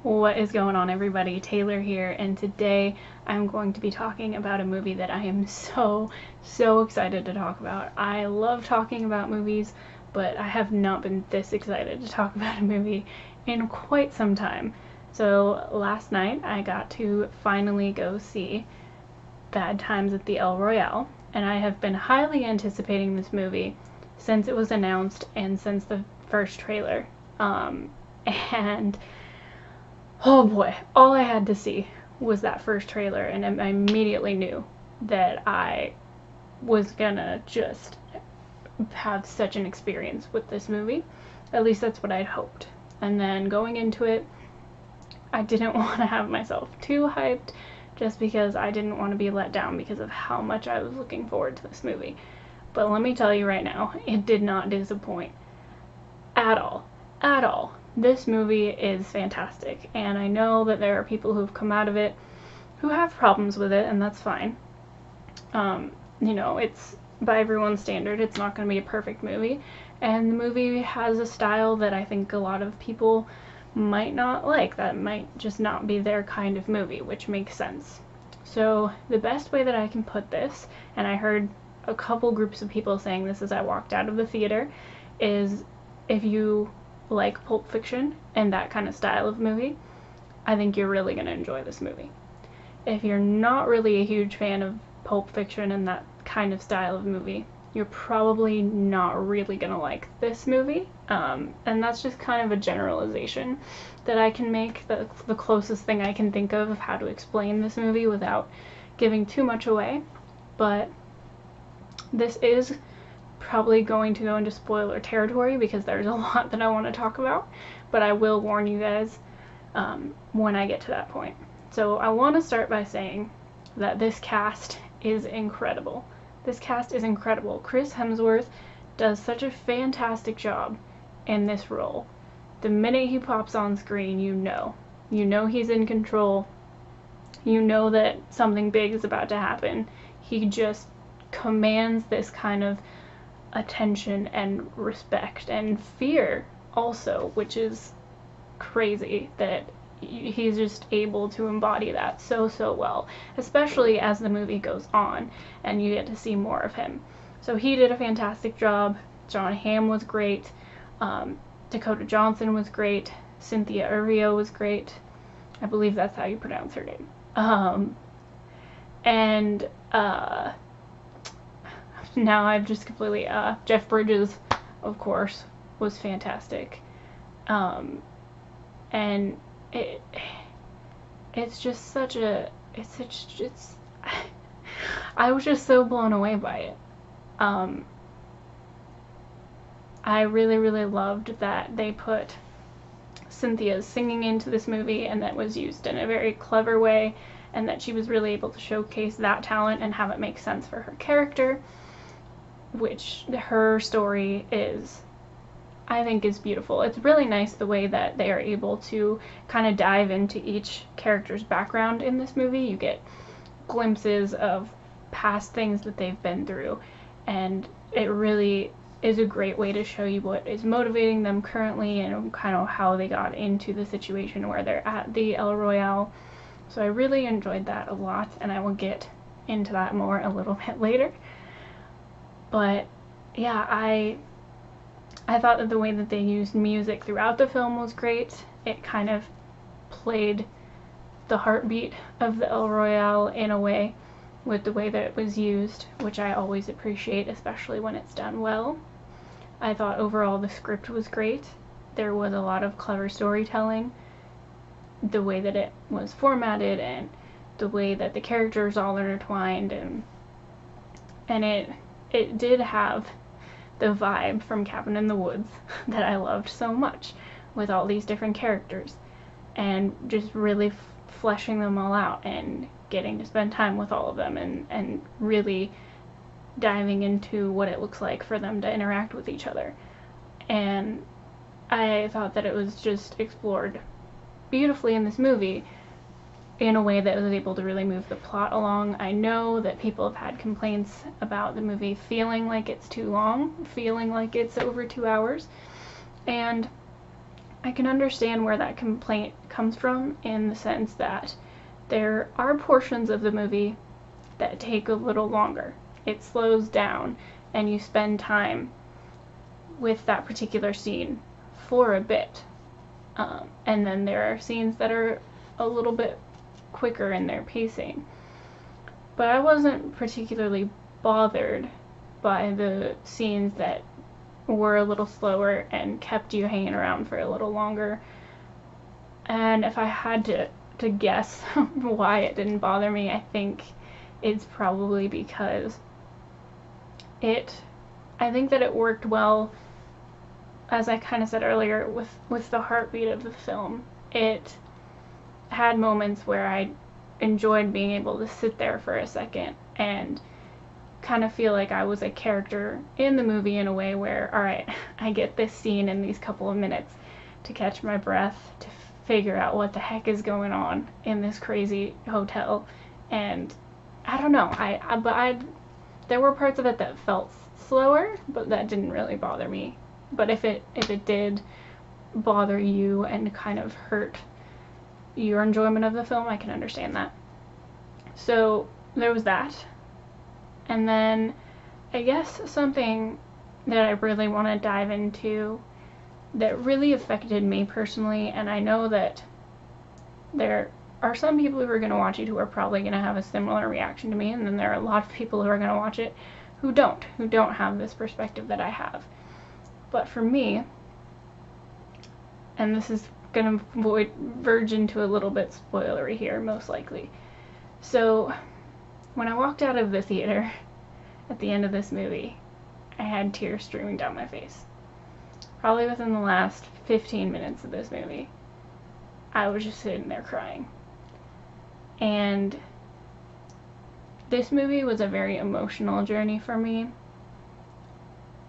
What is going on, everybody? Taylor here, and today I'm going to be talking about a movie that I am so excited to talk about. I love talking about movies, but I have not been this excited to talk about a movie in quite some time. So last night I got to finally go see Bad Times at the El Royale, and I have been highly anticipating this movie since it was announced and since the first trailer. And oh boy, all I had to see was that first trailer, and I immediately knew that I was gonna just have such an experience with this movie. At least that's what I'd hoped. And then going into it, I didn't want to have myself too hyped just because I didn't want to be let down because of how much I was looking forward to this movie. But let me tell you right now, it did not disappoint at all. At all. This movie is fantastic, and I know that there are people who've come out of it who have problems with it, and that's fine. It's by everyone's standard, it's not going to be a perfect movie, and the movie has a style that I think a lot of people might not like. That might just not be their kind of movie, which makes sense. So the best way that I can put this, and I heard a couple groups of people saying this as I walked out of the theater, is if you like Pulp Fiction and that kind of style of movie, I think you're really going to enjoy this movie. If you're not really a huge fan of Pulp Fiction and that kind of style of movie, you're probably not really going to like this movie. And that's just kind of a generalization that I can make, the closest thing I can think of how to explain this movie without giving too much away. But this is probably going to go into spoiler territory because there's a lot that I want to talk about, but I will warn you guys when I get to that point. So I want to start by saying that this cast is incredible. This cast is incredible. Chris Hemsworth does such a fantastic job in this role. The minute he pops on screen, you know he's in control. You know that something big is about to happen. He just commands this kind of attention and respect and fear also, which is crazy that he's just able to embody that so well, especially as the movie goes on and you get to see more of him. So he did a fantastic job. Jon Hamm was great. Dakota Johnson was great. Cynthia Erivo was great. I believe that's how you pronounce her name. Now I've just completely, Jeff Bridges, of course, was fantastic. And it's just such a, I was just so blown away by it. I really loved that they put Cynthia's singing into this movie, and that was used in a very clever way, and that she was really able to showcase that talent and have it make sense for her character, which her story is, I think, is beautiful. It's really nice the way that they are able to kind of dive into each character's background in this movie. You get glimpses of past things that they've been through, and it really is a great way to show you what is motivating them currently and kind of how they got into the situation where they're at the El Royale. So I really enjoyed that a lot, and I will get into that more a little bit later. But yeah, I thought that the way that they used music throughout the film was great. It kind of played the heartbeat of the El Royale in a way with the way that it was used, which I always appreciate, especially when it's done well. I thought overall the script was great. There was a lot of clever storytelling. The way that it was formatted and the way that the characters all intertwined, and it did have the vibe from Cabin in the Woods that I loved so much, with all these different characters and just really fleshing them all out and getting to spend time with all of them and really diving into what it looks like for them to interact with each other. And I thought that it was just explored beautifully in this movie in a way that was able to really move the plot along. I know that people have had complaints about the movie feeling like it's too long, feeling like it's over 2 hours, and I can understand where that complaint comes from, in the sense that there are portions of the movie that take a little longer. It slows down, and you spend time with that particular scene for a bit. And then there are scenes that are a little bit quicker in their pacing. But I wasn't particularly bothered by the scenes that were a little slower and kept you hanging around for a little longer. And if I had to guess why it didn't bother me, I think it's probably because I think that it worked well, as I kind of said earlier, with the heartbeat of the film. It had moments where I enjoyed being able to sit there for a second and kind of feel like I was a character in the movie, in a way where, alright, I get this scene in these couple of minutes to catch my breath, to figure out what the heck is going on in this crazy hotel. And I don't know, there were parts of it that felt slower, but that didn't really bother me. But if it did bother you and kind of hurt your enjoyment of the film, I can understand that. So there was that. And then I guess something that I really want to dive into that really affected me personally, and I know that there are some people who are going to watch it who are probably going to have a similar reaction to me, and then there are a lot of people who are going to watch it who don't have this perspective that I have. But for me, and this is going to verge into a little bit spoilery here, most likely. So, when I walked out of the theater at the end of this movie, I had tears streaming down my face. Probably within the last 15 minutes of this movie, I was just sitting there crying. And this movie was a very emotional journey for me,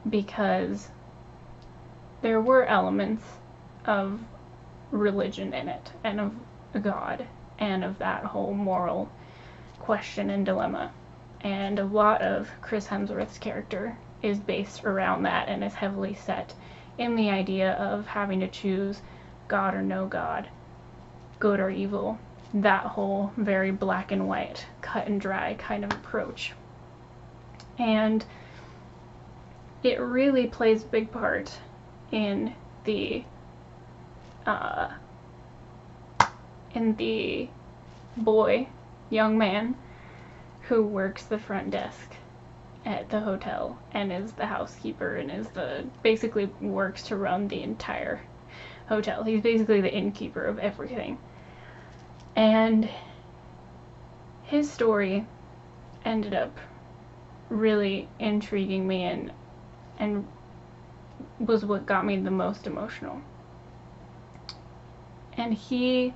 because there were elements of religion in it, and of God, and of that whole moral question and dilemma. And a lot of Chris Hemsworth's character is based around that, and is heavily set in the idea of having to choose God or no God, good or evil, that whole very black and white, cut and dry kind of approach. And it really plays a big part in the young man who works the front desk at the hotel and is the housekeeper and basically works to run the entire hotel. He's basically the innkeeper of everything. And his story ended up really intriguing me, and was what got me the most emotional. And he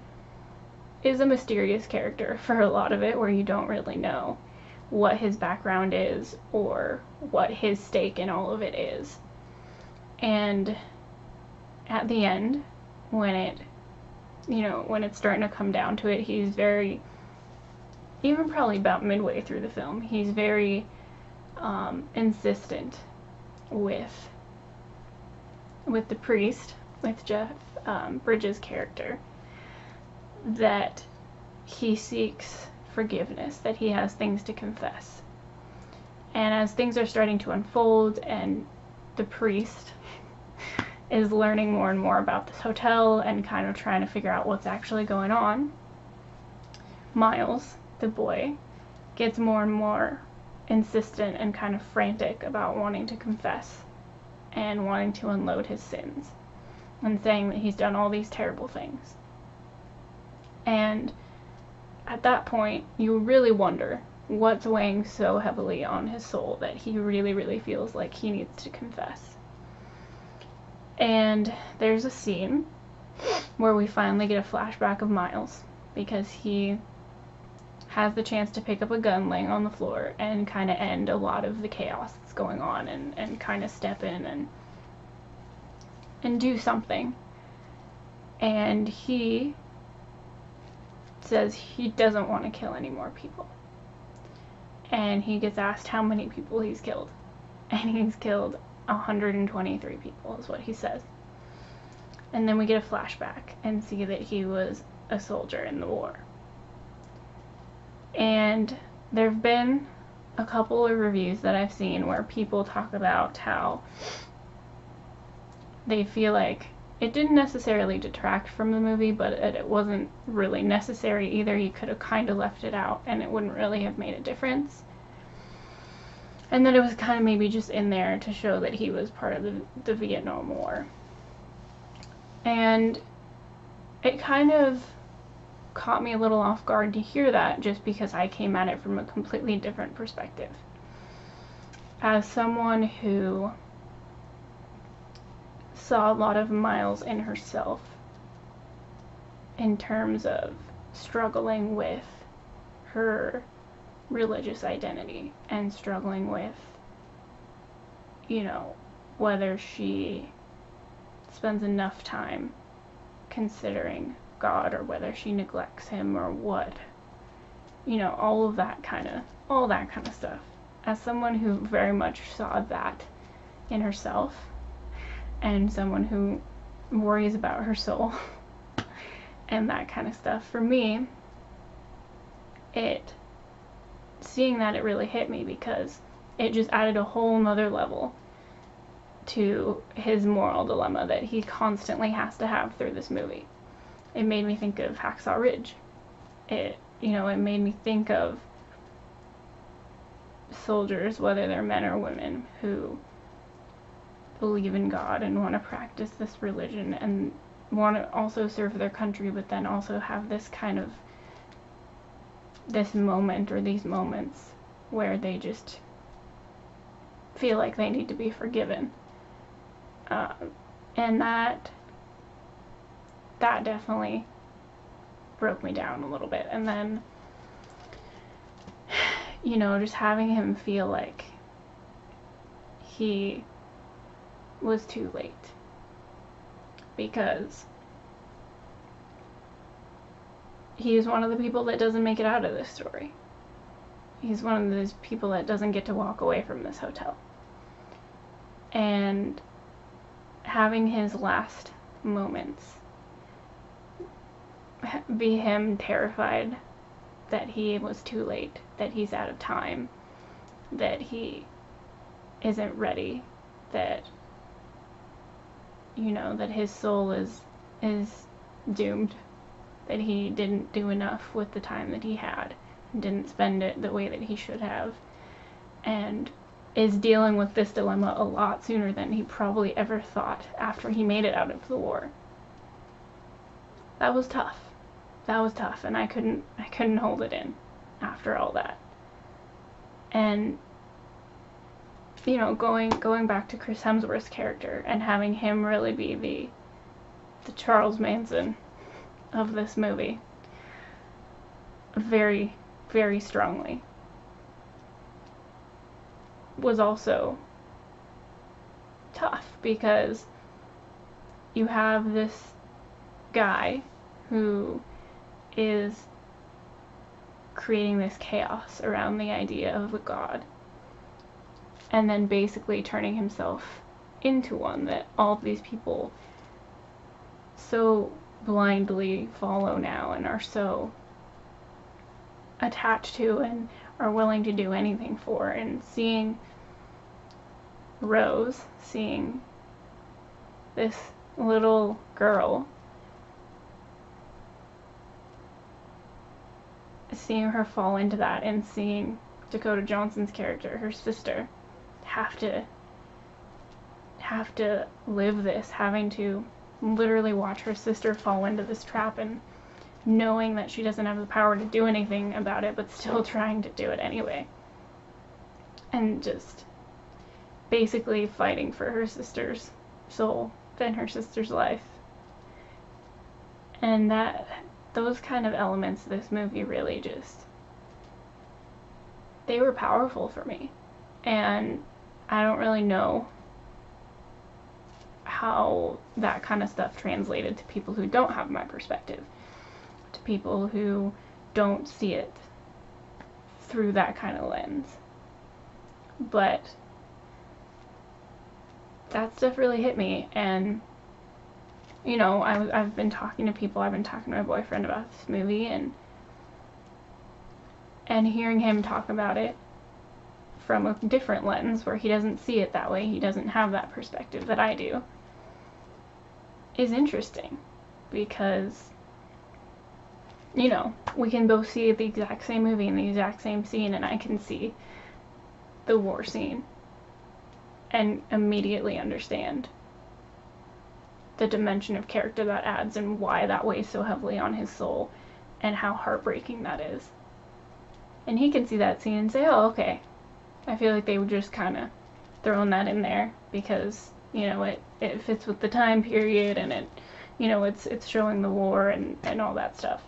is a mysterious character for a lot of it, where you don't really know what his background is or what his stake in all of it is. And at the end, when it's starting to come down to it, he's very, even probably about midway through the film, he's very insistent with the priest, with Jeff Bridges' character, that he seeks forgiveness, that he has things to confess. And as things are starting to unfold, and the priest is learning more and more about this hotel and kind of trying to figure out what's actually going on, Miles, the boy, gets more and more insistent and kind of frantic about wanting to confess and wanting to unload his sins, and saying that he's done all these terrible things. And at that point, you really wonder what's weighing so heavily on his soul that he really, really feels like he needs to confess. And there's a scene where we finally get a flashback of Miles, because he has the chance to pick up a gun laying on the floor and kind of end a lot of the chaos that's going on, and kind of step in and do something. And he says he doesn't want to kill any more people. And he gets asked how many people he's killed. And he's killed 123 people, is what he says. And then we get a flashback and see that he was a soldier in the war. And there have been a couple of reviews that I've seen where people talk about how they feel like it didn't necessarily detract from the movie, but it wasn't really necessary either. You could have kind of left it out and it wouldn't really have made a difference. And that it was kind of maybe just in there to show that he was part of the Vietnam War. And it kind of caught me a little off guard to hear that, just because I came at it from a completely different perspective. As someone who saw a lot of Miles in herself in terms of struggling with her religious identity and struggling with, you know, whether she spends enough time considering God or whether she neglects him or what, you know, all that kind of stuff. As someone who very much saw that in herself, and someone who worries about her soul and that kind of stuff, for me, seeing that, it really hit me, because it just added a whole nother level to his moral dilemma that he constantly has to have through this movie. It made me think of Hacksaw Ridge. It made me think of soldiers, whether they're men or women, who believe in God and want to practice this religion and want to also serve their country, but then also have this moment or these moments where they just feel like they need to be forgiven. And that definitely broke me down a little bit. And then, just having him feel like he was too late, because he's one of the people that doesn't make it out of this story. He's one of those people that doesn't get to walk away from this hotel. And having his last moments be him terrified that he was too late, that he's out of time, that he isn't ready, that that his soul is doomed, that he didn't do enough with the time that he had, didn't spend it the way that he should have, and is dealing with this dilemma a lot sooner than he probably ever thought after he made it out of the war. That was tough. And I couldn't hold it in after all that. And going back to Chris Hemsworth's character and having him really be the Charles Manson of this movie, very, very strongly, was also tough, because you have this guy who is creating this chaos around the idea of a god, and then basically turning himself into one that all of these people so blindly follow now and are so attached to and are willing to do anything for. And seeing Rose, seeing this little girl, seeing her fall into that, and seeing Dakota Johnson's character, her sister, have to live this, having to literally watch her sister fall into this trap, and knowing that she doesn't have the power to do anything about it, but still trying to do it anyway, and just basically fighting for her sister's soul and her sister's life. And those kind of elements of this movie really they were powerful for me. And I don't really know how that kind of stuff translated to people who don't have my perspective, to people who don't see it through that kind of lens. But that stuff really hit me, and you know, I've been talking to people, I've been talking to my boyfriend about this movie, and hearing him talk about it from a different lens where he doesn't see it that way, he doesn't have that perspective that I do, is interesting, because, you know, we can both see the exact same movie in the exact same scene, and I can see the war scene and immediately understand the dimension of character that adds and why that weighs so heavily on his soul and how heartbreaking that is. And he can see that scene and say, oh, okay. I feel like they were just kind of throwing that in there because, you know, it fits with the time period, and it, you know, it's showing the war and all that stuff.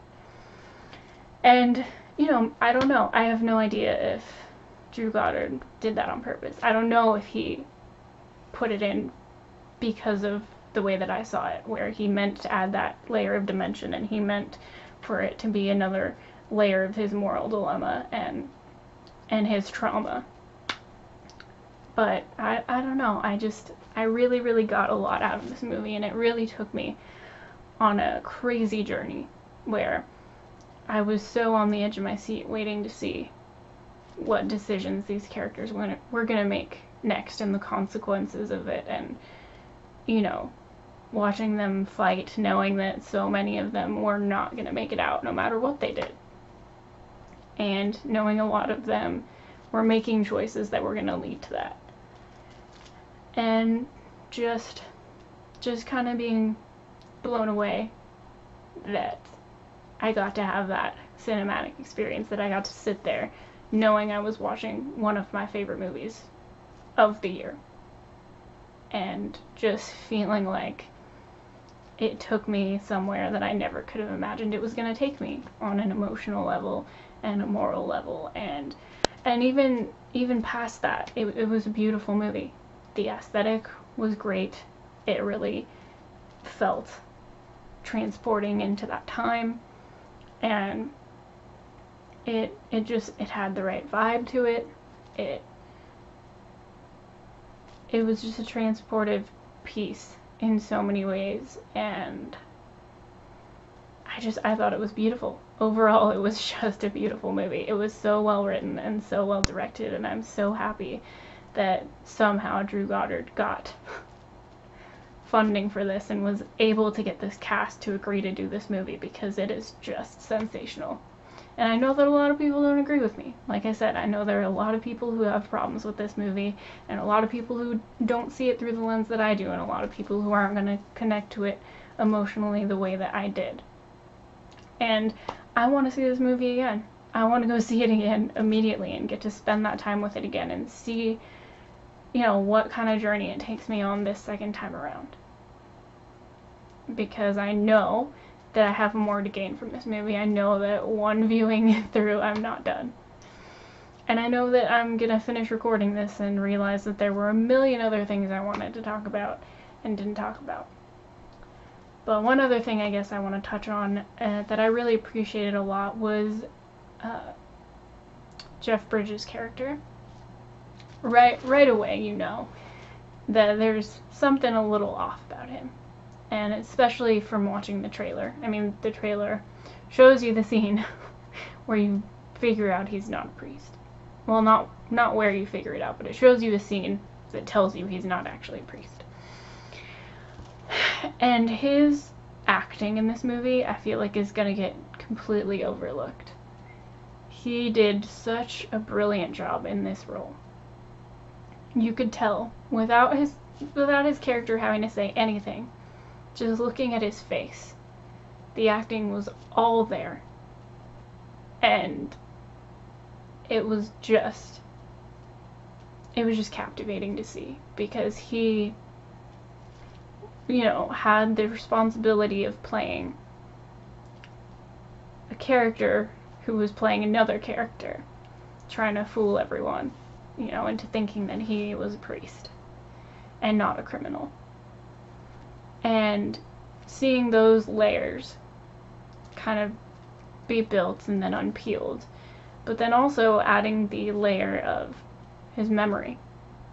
And, you know, I don't know. I have no idea if Drew Goddard did that on purpose. I don't know if he put it in because of the way that I saw it, where he meant to add that layer of dimension, and he meant for it to be another layer of his moral dilemma and his trauma. But I don't know. I really, really got a lot out of this movie, and it really took me on a crazy journey where I was so on the edge of my seat waiting to see what decisions these characters were going to make next and the consequences of it, and, you know, watching them fight, knowing that so many of them were not going to make it out no matter what they did, and knowing a lot of them were making choices that were going to lead to that, and just kind of being blown away that I got to have that cinematic experience, that I got to sit there knowing I was watching one of my favorite movies of the year, and just feeling like it took me somewhere that I never could have imagined it was going to take me, on an emotional level and a moral level, and even past that. It was a beautiful movie. The aesthetic was great. It really felt transporting into that time, and it had the right vibe to it. It was just a transportive piece in so many ways, and I thought it was beautiful. Overall, it was just a beautiful movie. It was so well written and so well directed, and I'm so happy that somehow Drew Goddard got funding for this and was able to get this cast to agree to do this movie, because it is just sensational. And I know that a lot of people don't agree with me. Like I said, I know there are a lot of people who have problems with this movie, and a lot of people who don't see it through the lens that I do, and a lot of people who aren't going to connect to it emotionally the way that I did. And I want to see this movie again. I want to go see it again immediately and get to spend that time with it again and see, you know, what kind of journey it takes me on this second time around. Because I know that I have more to gain from this movie. I know that one viewing through, I'm not done. And I know that I'm gonna finish recording this and realize that there were a million other things I wanted to talk about and didn't talk about. But one other thing I guess I want to touch on that I really appreciated a lot was Jeff Bridges' character. Right away, you know that there's something a little off about him. And especially from watching the trailer. I mean, the trailer shows you the scene where you figure out he's not a priest. Well, not where you figure it out, but it shows you the scene that tells you he's not actually a priest. And his acting in this movie, I feel like, is gonna get completely overlooked. He did such a brilliant job in this role. You could tell, without his character having to say anything, just looking at his face, the acting was all there. And it was just captivating to see, because he, you know, had the responsibility of playing a character who was playing another character, trying to fool everyone, you know, into thinking that he was a priest and not a criminal. And seeing those layers kind of be built and then unpeeled, but then also adding the layer of his memory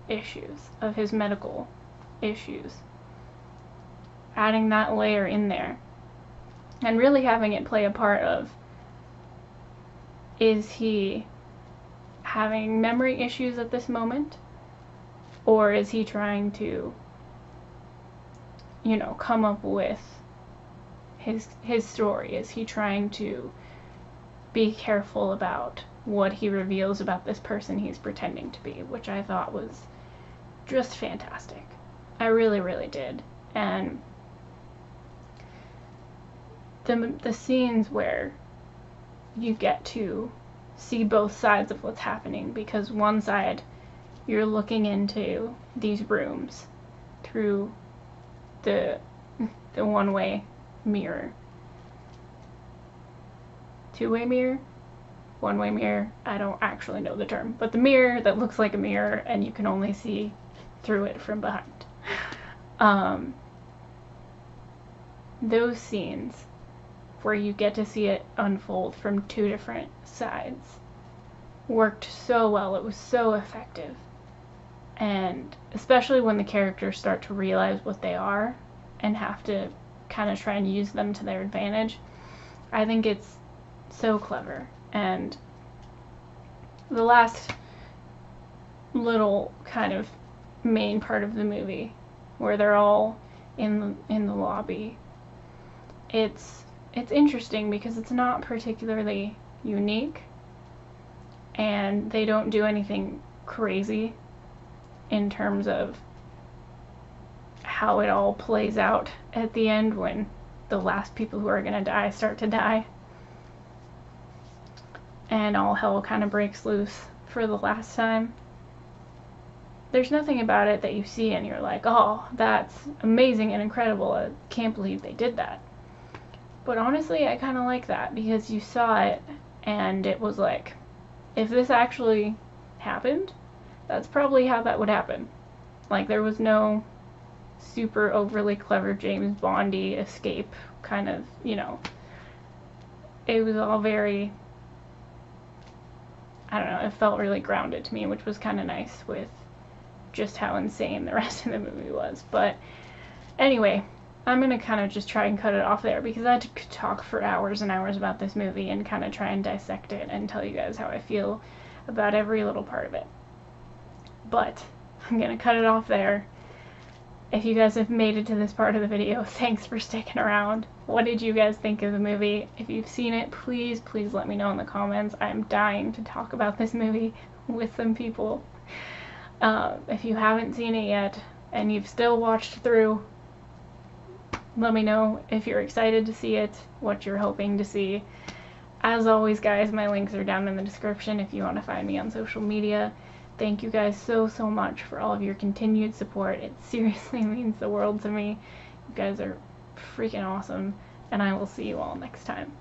issues, of his medical issues, adding that layer in there and really having it play a part of, is he having memory issues at this moment, or is he trying to, come up with his story? Is he trying to be careful about what he reveals about this person he's pretending to be, which I thought was just fantastic. I really, really did. And the scenes where you get to see both sides of what's happening, because one side you're looking into these rooms through the one-way mirror, two-way mirror, one-way mirror, I don't actually know the term, but the mirror that looks like a mirror and you can only see through it from behind. Those scenes where you get to see it unfold from two different sides worked so well. It was so effective. And especially when the characters start to realize what they are and have to kind of try and use them to their advantage, I think it's so clever. And the last little kind of main part of the movie where they're all in the lobby, it's interesting because it's not particularly unique and they don't do anything crazy in terms of how it all plays out at the end when the last people who are going to die start to die and all hell kind of breaks loose for the last time. There's nothing about it that you see and you're like, oh, that's amazing and incredible, I can't believe they did that. But honestly, I kind of like that because you saw it and it was like, if this actually happened, that's probably how that would happen. Like, there was no super overly clever James Bondy escape kind of, it was all very, I don't know, it felt really grounded to me, which was kind of nice with just how insane the rest of the movie was. But anyway, I'm going to kind of just try and cut it off there because I could talk for hours and hours about this movie and kind of try and dissect it and tell you guys how I feel about every little part of it. But I'm going to cut it off there. If you guys have made it to this part of the video, thanks for sticking around. What did you guys think of the movie? If you've seen it, please, please let me know in the comments. I'm dying to talk about this movie with some people. If you haven't seen it yet and you've still watched through, let me know if you're excited to see it, what you're hoping to see. As always, guys, my links are down in the description if you want to find me on social media. Thank you guys so much for all of your continued support. It seriously means the world to me. You guys are freaking awesome, and I will see you all next time.